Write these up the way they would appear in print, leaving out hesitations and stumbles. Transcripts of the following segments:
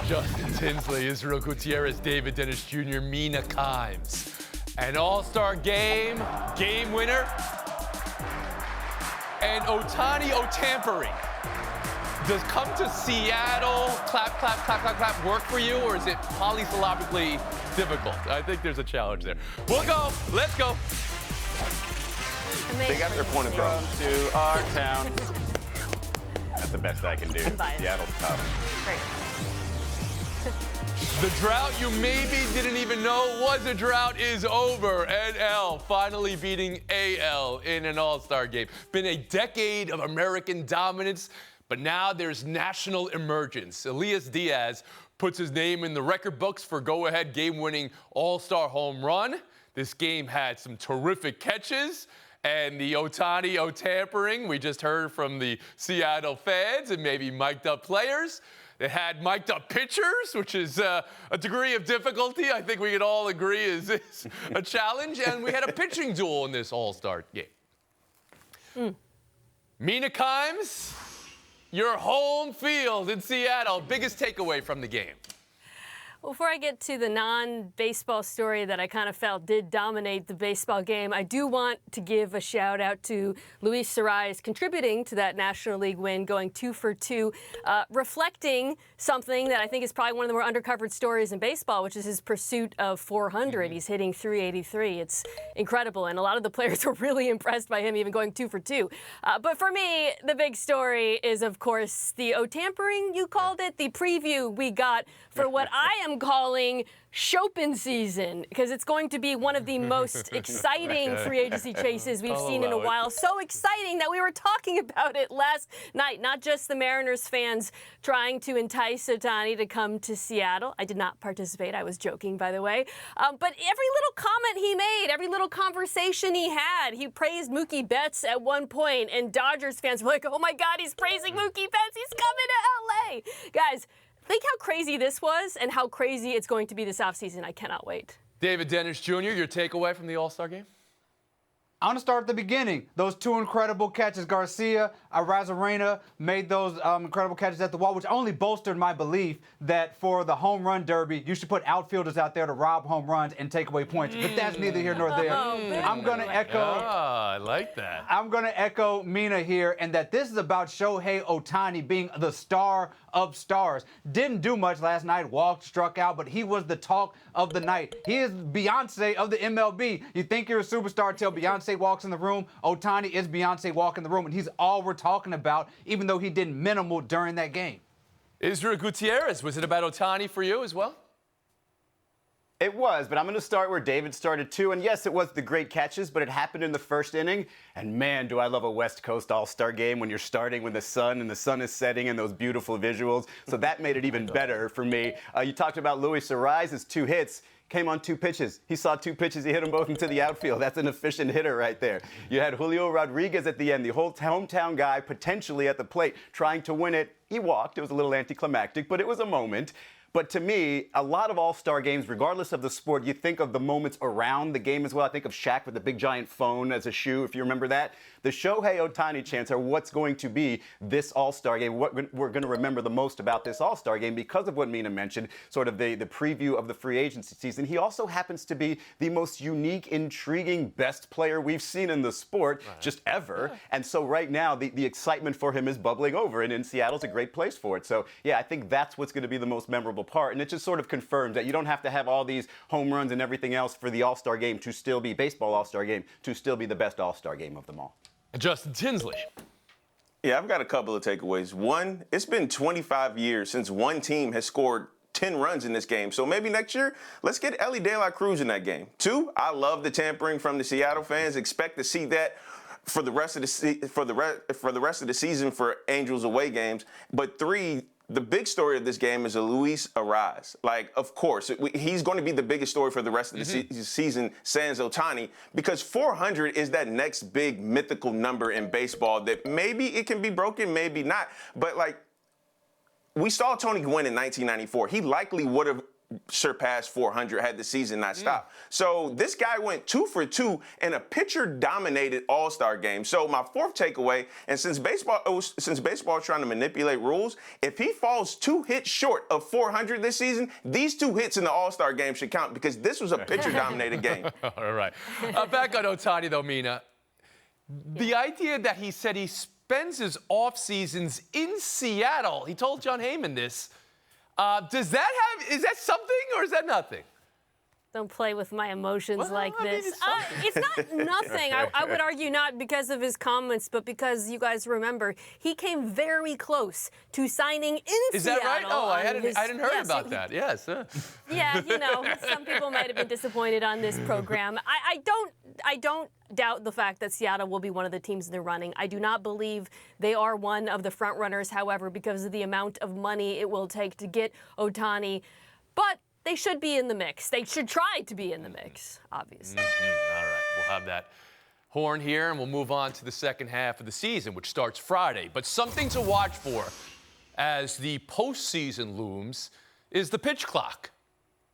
Justin Tinsley, Israel Gutierrez, David Dennis Jr., Mina Kimes. An all-star game winner, and Ohtani Otampering. Does come to Seattle, clap, clap, clap, clap, clap work for you, or is it polysyllabically difficult? I think there's a challenge there. We'll go. Let's go. They got their point across. To our town. That's the best I can do. Seattle's tough. Great. The drought you maybe didn't even know was a drought is over. NL finally beating AL in an all-star game. Been a decade of American dominance, but now there's national emergence. Elias Diaz puts his name in the record books for go-ahead game-winning all-star home run. This game had some terrific catches. And the Ohtani Otampering, we just heard from the Seattle fans and maybe mic'd up players. It had mic'd up pitchers, which is a degree of difficulty I think we could all agree is a challenge. And we had a pitching duel in this all-star game. Mina Kimes, your home field in Seattle. Biggest takeaway from the game? Before I get to the non-baseball story that I kind of felt did dominate the baseball game, I do want to give a shout out to Luis Suarez contributing to that National League win, going 2 for 2, reflecting something that I think is probably one of the more undercovered stories in baseball, which is his pursuit of 400. He's hitting 383. It's incredible, and a lot of the players were really impressed by him even going 2 for 2. But for me, the big story is, of course, the Otampering, you called it, the preview we got for what I am calling Chopin season, because it's going to be one of the most exciting free agency chases we've seen in a while. So exciting that we were talking about it last night. Not just the Mariners fans trying to entice Ohtani to come to Seattle. I did not participate. I was joking, by the way. But every little comment he made, every little conversation he had, he praised Mookie Betts at one point, and Dodgers fans were like, oh my God, he's praising Mookie Betts. He's coming to LA. Guys, think how crazy this was and how crazy it's going to be this offseason. I cannot wait. David Dennis Jr., your takeaway from the All-Star game? I want to start at the beginning. Those two incredible catches. Garcia, Arozarena made those incredible catches at the wall, which only bolstered my belief that for the home run derby, you should put outfielders out there to rob home runs and take away points. But that's neither here nor there. I'm going to echo. I like that. I'm going to echo Mina here, and that this is about Shohei Ohtani being the star of stars. Didn't do much last night, walked, struck out, but he was the talk of the night. He is Beyonce of the MLB. You think you're a superstar till Beyonce walks in the room. Ohtani is Beyonce walking the room, and he's all we're talking about, even though he did minimal during that game. Israel Gutierrez, was it about Ohtani for you as well? It was, but I'm going to start where David started too. And yes, it was the great catches, but it happened in the first inning. And man, do I love a West Coast All-Star game when you're starting with the sun and the sun is setting and those beautiful visuals. So that made it even better for me. You talked about Luis Suarez's 2 hits. Came on 2 pitches. He saw 2 pitches. He hit them both into the outfield. That's an efficient hitter right there. You had Julio Rodriguez at the end, the whole hometown guy potentially at the plate trying to win it. He walked. It was a little anticlimactic, but it was a moment. But to me, a lot of all-star games, regardless of the sport, you think of the moments around the game as well. I think of Shaq with the big giant phone as a shoe, if you remember that. The Shohei Ohtani chants are what's going to be this all-star game, what we're going to remember the most about this all-star game because of what Mina mentioned, sort of the preview of the free agency season. He also happens to be the most unique, intriguing, best player we've seen in the sport just ever. And so right now, the excitement for him is bubbling over, and in Seattle's a great place for it. So, yeah, I think that's what's going to be the most memorable part. And it just sort of confirms that you don't have to have all these home runs and everything else for the All-Star game to still be baseball All-Star game, to still be the best All-Star game of them all. Justin Tinsley. Yeah, I've got a couple of takeaways. One, it's been 25 years since one team has scored 10 runs in this game. So maybe next year, let's get Elly De La Cruz in that game. 2, I love the tampering from the Seattle fans. Expect to see that for the rest of the season for Angels away games. But 3, the big story of this game is a Luis Arraez. Like, of course, he's going to be the biggest story for the rest of the season, sans Ohtani, because 400 is that next big mythical number in baseball that maybe it can be broken, maybe not. But, like, we saw Tony Gwynn in 1994. He likely would have surpassed 400 had the season not stopped. So this guy went 2 for 2 in a pitcher-dominated All-Star game. So my fourth takeaway, and since baseball is trying to manipulate rules, if he falls 2 hits short of 400 this season, these 2 hits in the All-Star game should count because this was a pitcher-dominated game. All right. Back on Ohtani, though, Mina. The idea that he said he spends his off seasons in Seattle. He told John Heyman this. Is that something or is that nothing? Don't play with my emotions like I mean, this. it's It's not nothing. I would argue not because of his comments, but because you guys remember he came very close to signing in Is Seattle. that right? Oh, I hadn't heard yes, about that. Yes. Yeah, some people might have been disappointed on this program. I don't doubt the fact that Seattle will be one of the teams in the running. I do not believe they are one of the front runners, however, because of the amount of money it will take to get Ohtani. But they should be in the mix. They should try to be in the mix, obviously. All right, we'll have that horn here, and we'll move on to the second half of the season, which starts Friday. But something to watch for as the postseason looms is the pitch clock.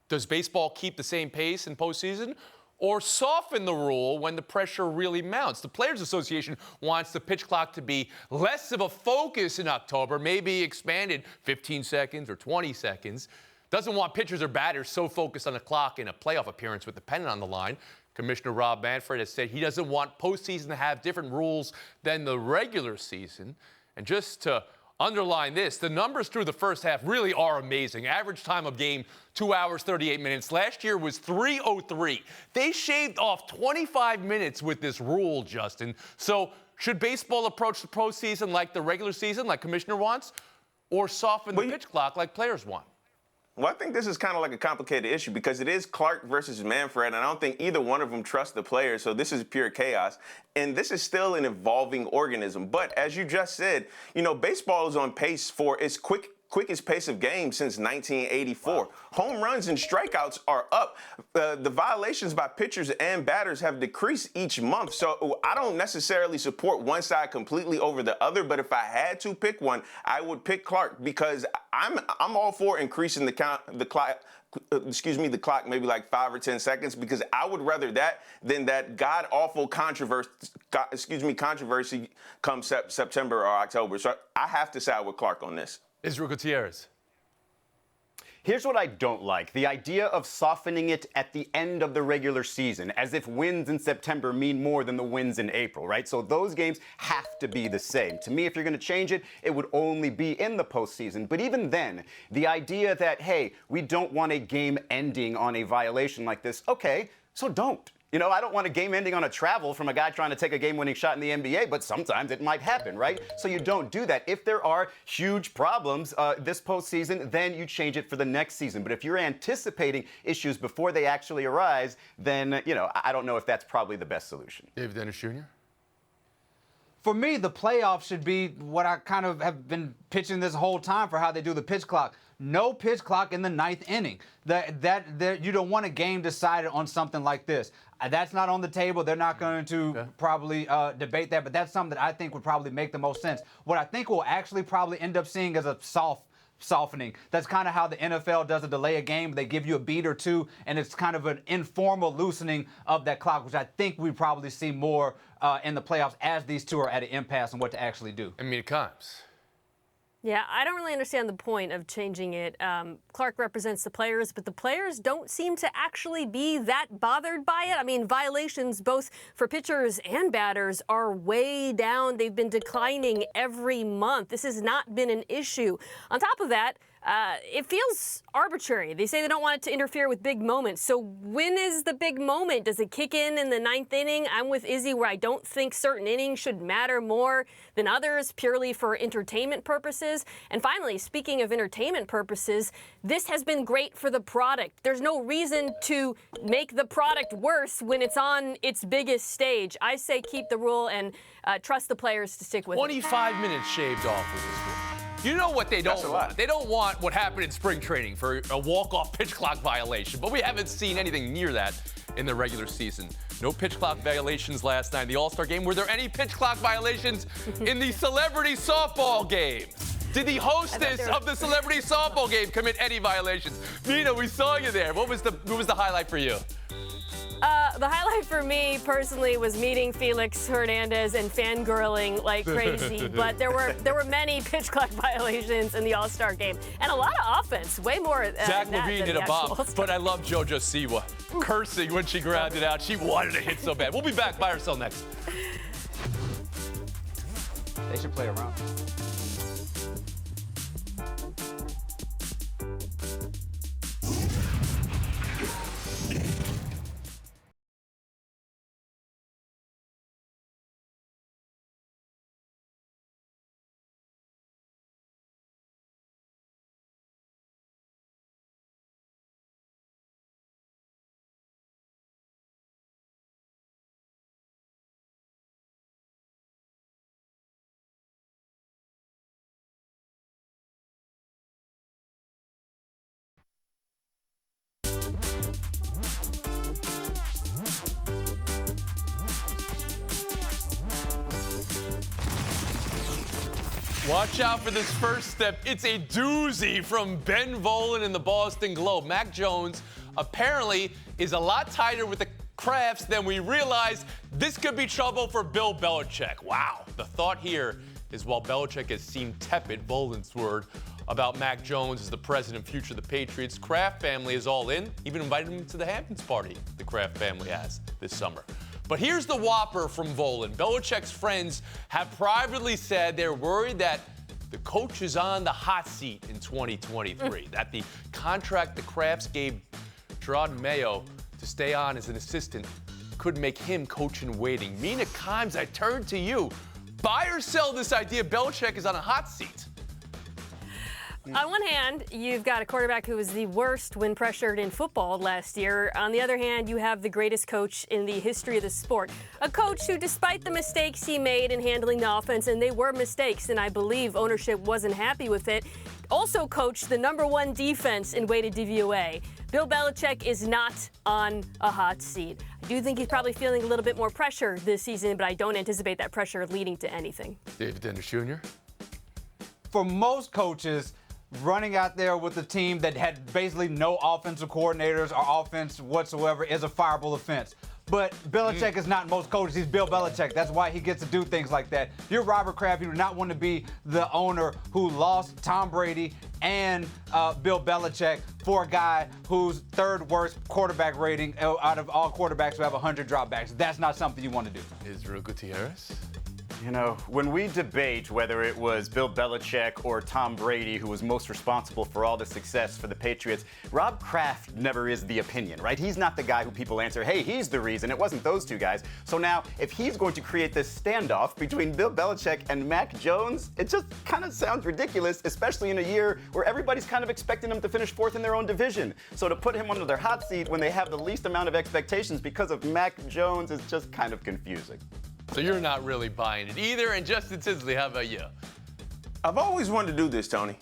Does baseball keep the same pace in postseason or soften the rule when the pressure really mounts? The Players Association wants the pitch clock to be less of a focus in October, maybe expanded 15 seconds or 20 seconds. Doesn't want pitchers or batters so focused on the clock in a playoff appearance with the pennant on the line. Commissioner Rob Manfred has said he doesn't want postseason to have different rules than the regular season. And just to underline this, the numbers through the first half really are amazing. Average time of game, 2 hours, 38 minutes. Last year was 3:03. They shaved off 25 minutes with this rule, Justin. So should baseball approach the postseason like the regular season, like Commissioner wants, or soften the pitch clock like players want? Well, I think this is kind of like a complicated issue because it is Clark versus Manfred, and I don't think either one of them trust the players, so this is pure chaos. And this is still an evolving organism. But as you just said, baseball is on pace for its quickest pace of game since 1984. Wow. Home runs and strikeouts are up. The violations by pitchers and batters have decreased each month. So I don't necessarily support one side completely over the other, but if I had to pick one, I would pick Clark because I'm all for increasing the clock maybe like 5 or 10 seconds because I would rather that than that god-awful controversy come September or October. So I have to side with Clark on this. Israel Gutierrez. Here's what I don't like. The idea of softening it at the end of the regular season, as if wins in September mean more than the wins in April, right? So those games have to be the same. To me, if you're going to change it, it would only be in the postseason. But even then, the idea that, hey, we don't want a game ending on a violation like this, okay, so don't. I don't want a game ending on a travel from a guy trying to take a game-winning shot in the NBA, but sometimes it might happen, right? So you don't do that. If there are huge problems this postseason, then you change it for the next season. But if you're anticipating issues before they actually arise, then, I don't know if that's probably the best solution. David Dennis Jr.? For me, the playoffs should be what I kind of have been pitching this whole time for how they do the pitch clock. No pitch clock in the 9th inning. You don't want a game decided on something like this. That's not on the table. They're not going to probably debate that, but that's something that I think would probably make the most sense. What I think we'll actually probably end up seeing is a softening. That's kind of how the NFL does a delay a game. They give you a beat or two, and it's kind of an informal loosening of that clock, which I think we probably see more in the playoffs as these two are at an impasse on what to actually do. I mean, it comes. Yeah, I don't really understand the point of changing it. Clark represents the players, but the players don't seem to actually be that bothered by it. I mean, violations both for pitchers and batters are way down. They've been declining every month. This has not been an issue. On top of that, it feels arbitrary. They say they don't want it to interfere with big moments. So when is the big moment? Does it kick in the 9th inning? I'm with Izzy where I don't think certain innings should matter more than others purely for entertainment purposes. And finally, speaking of entertainment purposes, this has been great for the product. There's no reason to make the product worse when it's on its biggest stage. I say keep the rule and trust the players to stick with 25 minutes shaved off with this rule. You know what they don't want? They don't want what happened in spring training for a walk-off pitch clock violation, but we haven't seen anything near that in the regular season. No pitch clock violations last night in the All-Star game. Were there any pitch clock violations in the celebrity softball games? Did the hostess of the celebrity softball game commit any violations? Mina, we saw you there. What was the highlight for you? The highlight for me personally was meeting Felix Hernandez and fangirling like crazy. But there were many pitch clock violations in the All-Star game and a lot of offense, way more. Zach than LaVine did a bomb, but I love JoJo Siwa cursing when she grounded out. She wanted to hit so bad. We'll be back. Buy or sell next. They should play around. Watch out for this first step. It's a doozy from Ben Volin in the Boston Globe. Mac Jones apparently is a lot tighter with the Crafts than we realized. This could be trouble for Bill Belichick. Wow. The thought here is while Belichick has seemed tepid, Volin's word, about Mac Jones as the president and future of the Patriots, Kraft family is all in. Even invited him to the Hamptons party the Kraft family has this summer. But here's the whopper from Volin. Belichick's friends have privately said they're worried that the coach is on the hot seat in 2023, that the contract the Krafts gave Gerard Mayo to stay on as an assistant could make him coach in waiting. Mina Kimes, I turn to you. Buy or sell this idea Belichick is on a hot seat? On one hand, you've got a quarterback who was the worst when pressured in football last year. On the other hand, you have the greatest coach in the history of the sport. A coach who, despite the mistakes he made in handling the offense, and they were mistakes, and I believe ownership wasn't happy with it, also coached the #1 defense in weighted DVOA. Bill Belichick is not on a hot seat. I do think he's probably feeling a little bit more pressure this season, but I don't anticipate that pressure leading to anything. David Dennis Jr.? For most coaches, running out there with a team that had basically no offensive coordinators or offense whatsoever is a fireable offense. But Belichick is not most coaches. He's Bill Belichick. That's why he gets to do things like that. If you're Robert Kraft, you do not want to be the owner who lost Tom Brady and Bill Belichick for a guy whose third worst quarterback rating out of all quarterbacks who have 100 dropbacks. That's not something you want to do. Israel Gutierrez? You know, when we debate whether it was Bill Belichick or Tom Brady who was most responsible for all the success for the Patriots, Rob Kraft never is the opinion, right? He's not the guy who people answer, hey, he's the reason. It wasn't those two guys. So now, if he's going to create this standoff between Bill Belichick and Mac Jones, it just kind of sounds ridiculous, especially in a year where everybody's kind of expecting them to finish fourth in their own division. So to put him under their hot seat when they have the least amount of expectations because of Mac Jones is just kind of confusing. So you're not really buying it either. And Justin Tinsley, how about you? I've always wanted to do this, Tony.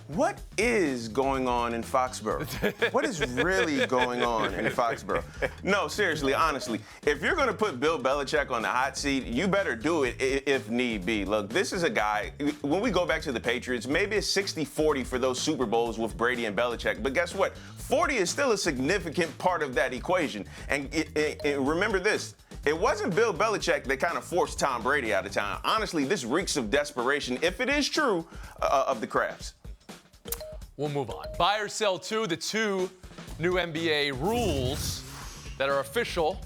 What is going on in Foxborough? What is really going on in Foxborough? No, seriously, honestly, if you're going to put Bill Belichick on the hot seat, you better do it if need be. Look, this is a guy, when we go back to the Patriots, maybe it's 60-40 for those Super Bowls with Brady and Belichick. But guess what? 40 is still a significant part of that equation. And remember this. It wasn't Bill Belichick that kind of forced Tom Brady out of town. Honestly, this reeks of desperation, if it is true, of the Krafts. We'll move on. Buy or sell the two new NBA rules that are official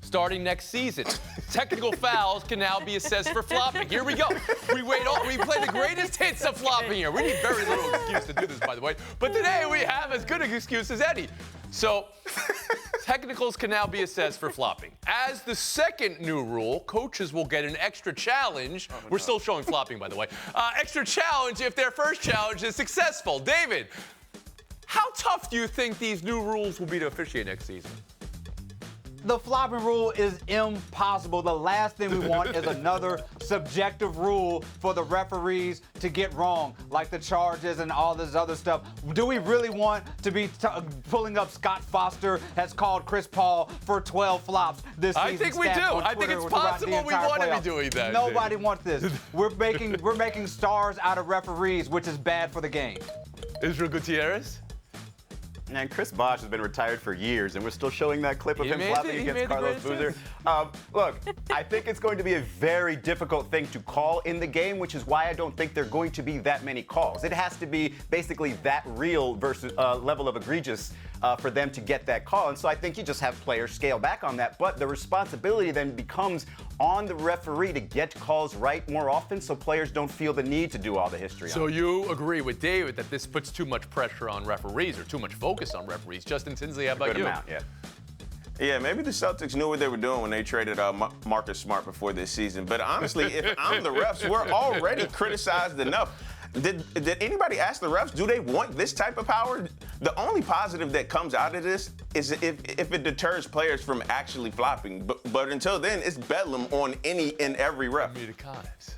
starting next season. Technical fouls can now be assessed for flopping. Here we go. We play the greatest hits of flopping here. We need very little excuse to do this, by the way. But today we have as good an excuse as any. So, technicals can now be assessed for flopping. As the second new rule, coaches will get an extra challenge. We're still showing flopping, by the way. Extra challenge if their first challenge is successful. David, how tough do you think these new rules will be to officiate next season? The flopping rule is impossible. The last thing we want is another subjective rule for the referees to get wrong, like the charges and all this other stuff. Do we really want to be pulling up Scott Foster has called Chris Paul for 12 flops this season? I think we do. I think it's possible we want to be doing that. Nobody wants this. We're making stars out of referees, which is bad for the game. Israel Gutierrez? And Chris Bosh has been retired for years, and we're still showing that clip of him flopping against Carlos Boozer. Look, I think it's going to be a very difficult thing to call in the game, which is why I don't think there are going to be that many calls. It has to be basically that real versus level of egregious for them to get that call. And so I think you just have players scale back on that. But the responsibility then becomes on the referee to get calls right more often so players don't feel the need to do all the history. So you agree with David that this puts too much pressure on referees or too much focus on referees. Justin Tinsley, how about you? Good amount, yeah. Yeah, maybe the Celtics knew what they were doing when they traded Marcus Smart before this season. But honestly, if I'm the refs, we're already criticized enough. Did anybody ask the refs, do they want this type of power? The only positive that comes out of this is if it deters players from actually flopping. But until then, it's bedlam on any and every ref. Mina Kimes.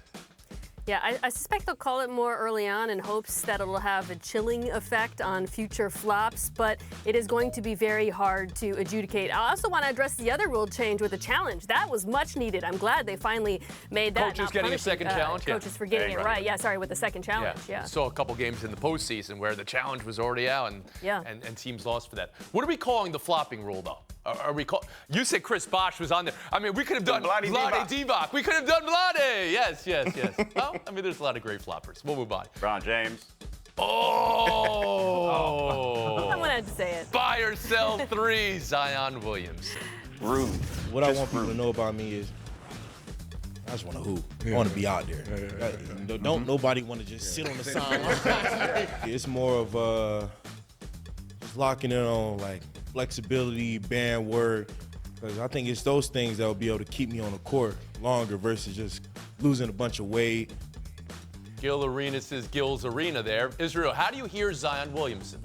Yeah, I suspect they'll call it more early on in hopes that it'll have a chilling effect on future flops, but it is going to be very hard to adjudicate. I also want to address the other rule change with the challenge. That was much needed. I'm glad they finally made that. Coaches getting a second challenge? Coaches for getting it right. Yeah, sorry, with the second challenge. Yeah. Saw a couple games in the postseason where the challenge was already out and teams lost for that. What are we calling the flopping rule, though? Are we you said Chris Bosh was on there. I mean, we could have done Vlade Divac. We could have done Vlade. Yes. Well, I mean, there's a lot of great floppers. We'll move on. LeBron James. Oh! I'm gonna have to say it. Buy or sell 3, Zion Williamson. Rude. What I want people to know about me is I just want to hoop. I want to be out there. Don't nobody want to just sit on the sideline. It's more of just locking in on like flexibility, band work, because I think it's those things that will be able to keep me on the court longer versus just losing a bunch of weight. Gil Arenas' Gil's Arena there. Israel, how do you hear Zion Williamson?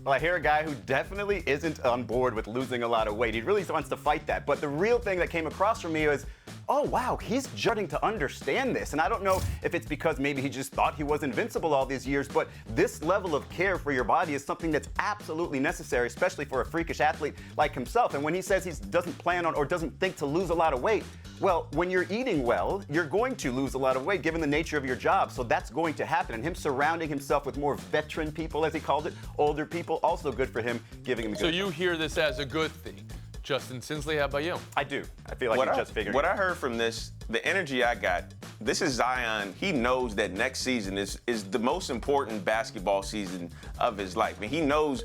Well, I hear a guy who definitely isn't on board with losing a lot of weight. He really wants to fight that. But the real thing that came across from me was, oh, wow, he's starting to understand this. And I don't know if it's because maybe he just thought he was invincible all these years, but this level of care for your body is something that's absolutely necessary, especially for a freakish athlete like himself. And when he says he doesn't plan on or doesn't think to lose a lot of weight, well, when you're eating well, you're going to lose a lot of weight given the nature of your job. So that's going to happen. And him surrounding himself with more veteran people, as he called it, older people, also good for him, giving him a good. So you hear this as a good thing. Justin Tinsley, how about you? I do. I feel like he's just figuring What I heard from this, the energy I got, this is Zion. He knows that next season is the most important basketball season of his life. And he knows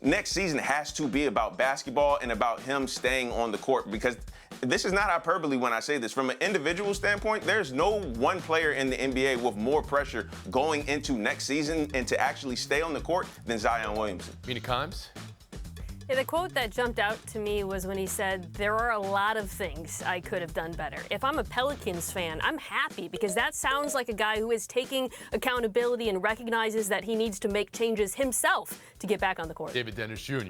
next season has to be about basketball and about him staying on the court, because this is not hyperbole when I say this. From an individual standpoint, there's no one player in the NBA with more pressure going into next season and to actually stay on the court than Zion Williamson. Mina Kimes? Yeah, the quote that jumped out to me was when he said, there are a lot of things I could have done better. If I'm a Pelicans fan, I'm happy because that sounds like a guy who is taking accountability and recognizes that he needs to make changes himself to get back on the court. David Dennis Jr.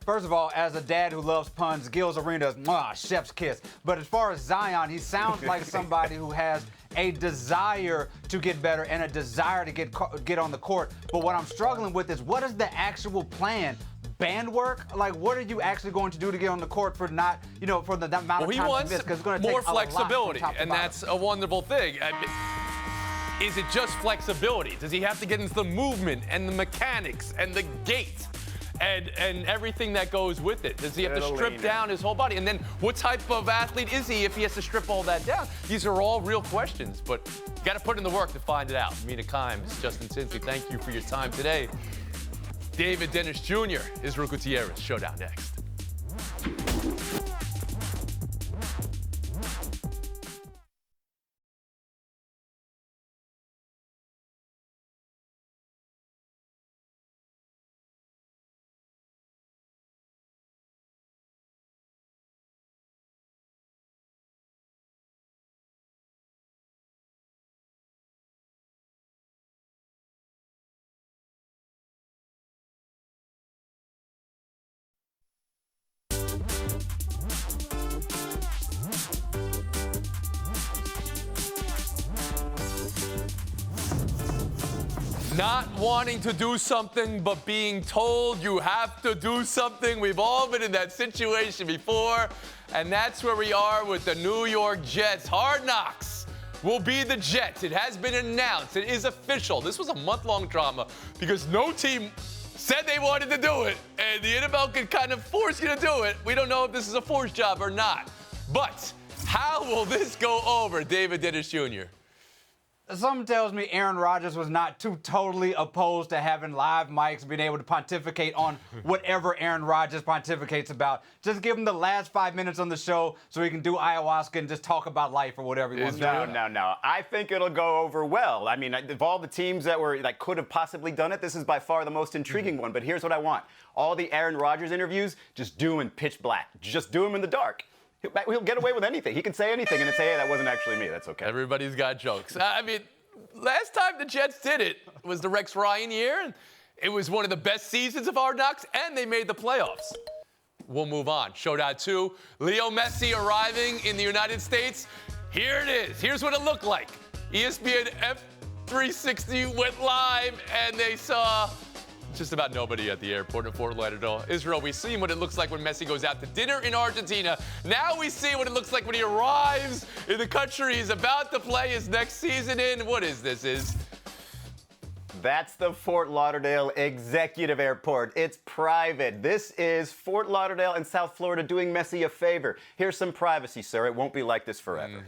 First of all, as a dad who loves puns, Gil's Arena is chef's kiss. But as far as Zion, he sounds like somebody who has a desire to get better and a desire to get on the court. But what I'm struggling with is, what is the actual plan? Band work? Like, what are you actually going to do to get on the court for not, for the amount of time He wants it's going to take more a lot flexibility, from top to and bottom. that's a wonderful thing. I mean, is it just flexibility? Does he have to get into the movement and the mechanics and the gait and everything that goes with it? Does he have to strip down his whole body? And then what type of athlete is he if he has to strip all that down? These are all real questions, but you got to put in the work to find it out. Mina Kimes, Justin Tinsley, thank you for your time today. David Dennis Jr., Israel Gutierrez, Showdown next. Not wanting to do something, but being told you have to do something. We've all been in that situation before, and that's where we are with the New York Jets. Hard Knocks will be the Jets. It has been announced. It is official. This was a month-long drama because no team said they wanted to do it, and the NFL can kind of force you to do it. We don't know if this is a forced job or not. But how will this go over, David Dennis Jr.? Something tells me Aaron Rodgers was not too totally opposed to having live mics, being able to pontificate on whatever Aaron Rodgers pontificates about. Just give him the last 5 minutes on the show so he can do ayahuasca and just talk about life or whatever he wants to do. No. I think it'll go over well. I mean, of all the teams that could have possibly done it, this is by far the most intriguing one. But here's what I want. All the Aaron Rodgers interviews, just do them in pitch black. Just do them in the dark. He'll get away with anything. He can say anything and then say, hey, that wasn't actually me. That's okay. Everybody's got jokes. I mean, last time the Jets did it was the Rex Ryan year, and it was one of the best seasons of Hard Knocks, and they made the playoffs. We'll move on. Showdown 2, Leo Messi arriving in the United States. Here it is. Here's what it looked like. ESPN F360 went live, and they saw just about nobody at the airport in Fort Lauderdale. Israel, we've seen what it looks like when Messi goes out to dinner in Argentina. Now we see what it looks like when he arrives in the country he's about to play his next season in. What is this? That's the Fort Lauderdale Executive Airport. It's private. This is Fort Lauderdale and South Florida doing Messi a favor. Here's some privacy, sir. It won't be like this forever.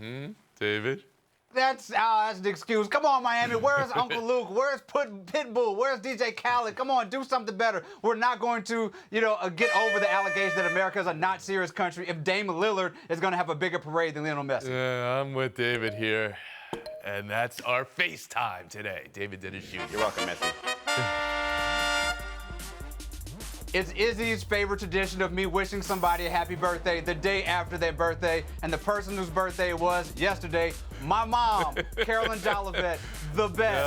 David? That's the excuse. Come on, Miami. Where's Uncle Luke? Where's Pitbull? Where's DJ Khaled? Come on, do something better. We're not going to, get over the allegation that America is a not serious country if Dame Lillard is going to have a bigger parade than Lionel Messi. Yeah, I'm with David here. And that's our FaceTime today. David Dennis Jr. You're welcome, Messi. It's Izzy's favorite tradition of me wishing somebody a happy birthday the day after their birthday, and the person whose birthday it was yesterday, my mom, Carolyn Jolivet, the best.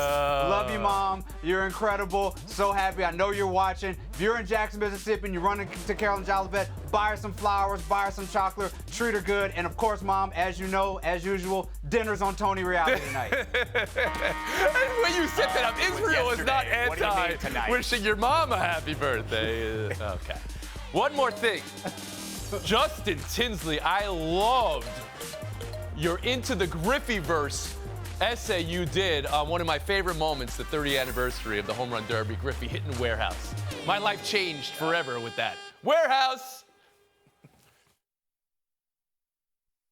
Love you, Mom. You're incredible. So happy. I know you're watching. If you're in Jackson, Mississippi, and you're running to Carolyn Jolivet, buy her some flowers, buy her some chocolate, treat her good, and of course, Mom, as you know, as usual, dinner's on Tony Reality tonight. When you set that up, Israel is not anti-wishing your mom a happy birthday. Okay. One more thing. Justin Tinsley, I loved your Into the Griffeyverse essay you did on one of my favorite moments, the 30th anniversary of the Home Run Derby, Griffey hitting Warehouse. My life changed forever with that. Warehouse!